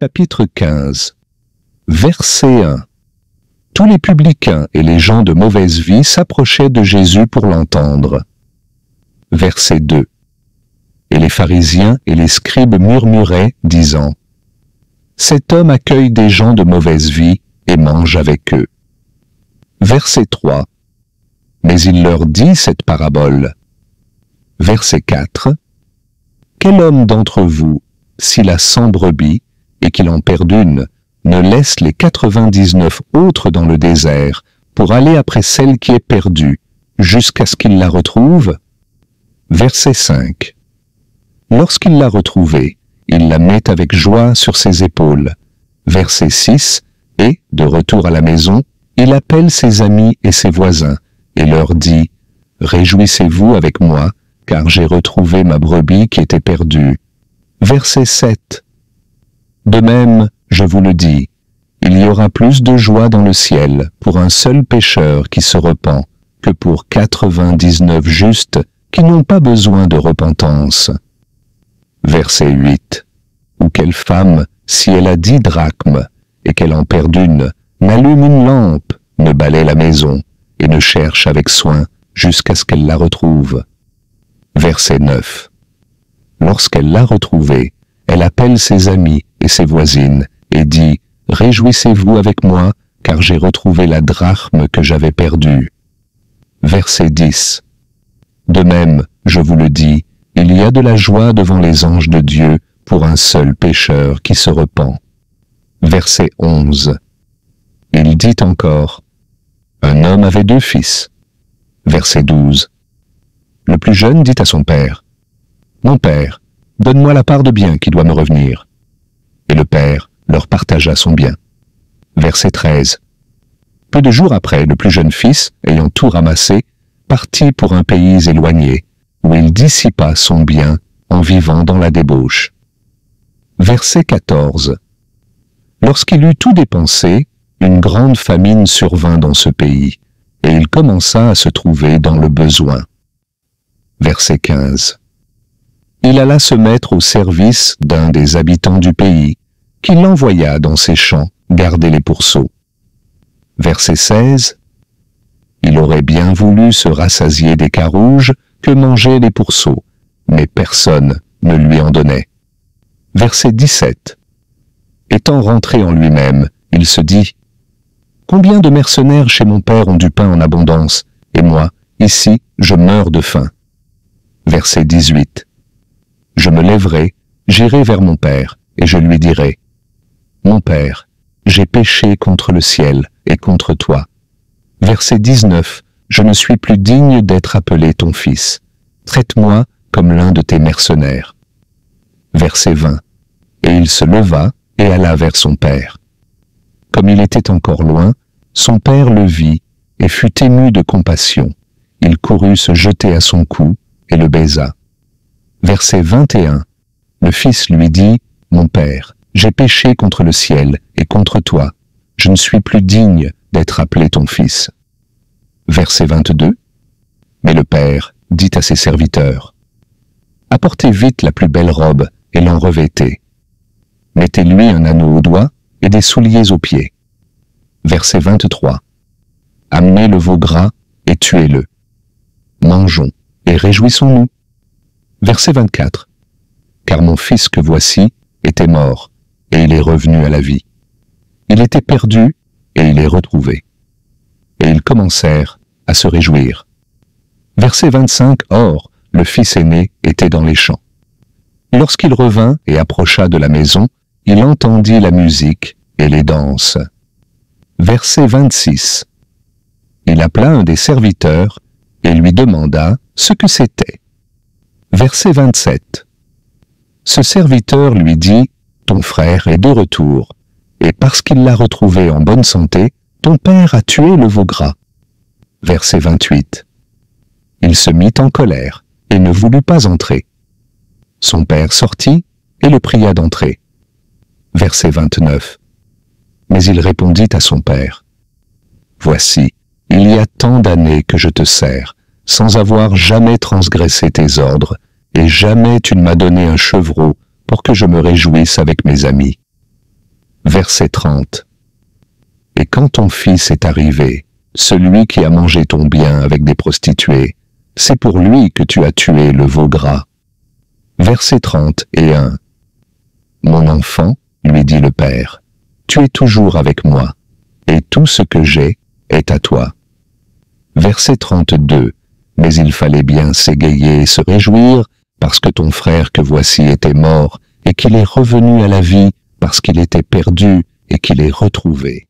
Chapitre 15. Verset 1. Tous les publicains et les gens de mauvaise vie s'approchaient de Jésus pour l'entendre. Verset 2. Et les pharisiens et les scribes murmuraient, disant, « Cet homme accueille des gens de mauvaise vie et mange avec eux. » Verset 3. Mais il leur dit cette parabole. Verset 4. Quel homme d'entre vous, s'il a 100 brebis, et qu'il en perde une, ne laisse les 99 autres dans le désert pour aller après celle qui est perdue, jusqu'à ce qu'il la retrouve? Verset 5. Lorsqu'il l'a retrouvée, il la met avec joie sur ses épaules. Verset 6. Et, de retour à la maison, il appelle ses amis et ses voisins, et leur dit, « Réjouissez-vous avec moi, car j'ai retrouvé ma brebis qui était perdue. » Verset 7. De même, je vous le dis, il y aura plus de joie dans le ciel pour un seul pécheur qui se repent que pour 99 justes qui n'ont pas besoin de repentance. Verset 8. Ou quelle femme, si elle a 10 drachmes et qu'elle en perd une, n'allume une lampe, ne balaie la maison et ne cherche avec soin jusqu'à ce qu'elle la retrouve. Verset 9. Lorsqu'elle l'a retrouvée, elle appelle ses amis et ses voisines et dit « Réjouissez-vous avec moi, car j'ai retrouvé la drachme que j'avais perdue. » Verset 10. De même, je vous le dis, il y a de la joie devant les anges de Dieu pour un seul pécheur qui se repent. Verset 11. Il dit encore « Un homme avait 2 fils. » Verset 12. Le plus jeune dit à son père « Mon père, donne-moi la part de bien qui doit me revenir. » Et le père leur partagea son bien. Verset 13. Peu de jours après, le plus jeune fils, ayant tout ramassé, partit pour un pays éloigné, où il dissipa son bien en vivant dans la débauche. Verset 14. Lorsqu'il eut tout dépensé, une grande famine survint dans ce pays, et il commença à se trouver dans le besoin. Verset 15. Il alla se mettre au service d'un des habitants du pays, qui l'envoya dans ses champs garder les pourceaux. Verset 16. Il aurait bien voulu se rassasier des carouges que mangeaient les pourceaux, mais personne ne lui en donnait. Verset 17. Étant rentré en lui-même, il se dit « Combien de mercenaires chez mon père ont du pain en abondance, et moi, ici, je meurs de faim. » Verset 18. Je me lèverai, j'irai vers mon père, et je lui dirai, « Mon père, j'ai péché contre le ciel et contre toi. » Verset 19. Je ne suis plus digne d'être appelé ton fils. Traite-moi comme l'un de tes mercenaires. Verset 20. Et il se leva et alla vers son père. Comme il était encore loin, son père le vit et fut ému de compassion. Il courut se jeter à son cou et le baisa. Verset 21. Le fils lui dit, « Mon père, j'ai péché contre le ciel et contre toi. Je ne suis plus digne d'être appelé ton fils. » Verset 22. Mais le père dit à ses serviteurs, « Apportez vite la plus belle robe et l'en revêtez. Mettez-lui un anneau au doigt et des souliers aux pieds. » Verset 23. Amenez le veau gras et tuez-le. Mangeons et réjouissons-nous. Verset 24. Car mon fils que voici était mort, et il est revenu à la vie. Il était perdu, et il est retrouvé. Et ils commencèrent à se réjouir. Verset 25. Or, le fils aîné était dans les champs. Lorsqu'il revint et approcha de la maison, il entendit la musique et les danses. Verset 26. Il appela un des serviteurs et lui demanda ce que c'était. Verset 27. Ce serviteur lui dit, « Ton frère est de retour, et parce qu'il l'a retrouvé en bonne santé, ton père a tué le veau gras. » Verset 28. Il se mit en colère et ne voulut pas entrer. Son père sortit et le pria d'entrer. Verset 29. Mais il répondit à son père, « Voici, il y a tant d'années que je te sers, sans avoir jamais transgressé tes ordres, et jamais tu ne m'as donné un chevreau pour que je me réjouisse avec mes amis. Verset 30. Et quand ton fils est arrivé, celui qui a mangé ton bien avec des prostituées, c'est pour lui que tu as tué le veau gras. Verset 31. Mon enfant, lui dit le père, tu es toujours avec moi, et tout ce que j'ai est à toi. Verset 32. Mais il fallait bien s'égayer et se réjouir, parce que ton frère que voici était mort, et qu'il est revenu à la vie, parce qu'il était perdu, et qu'il est retrouvé.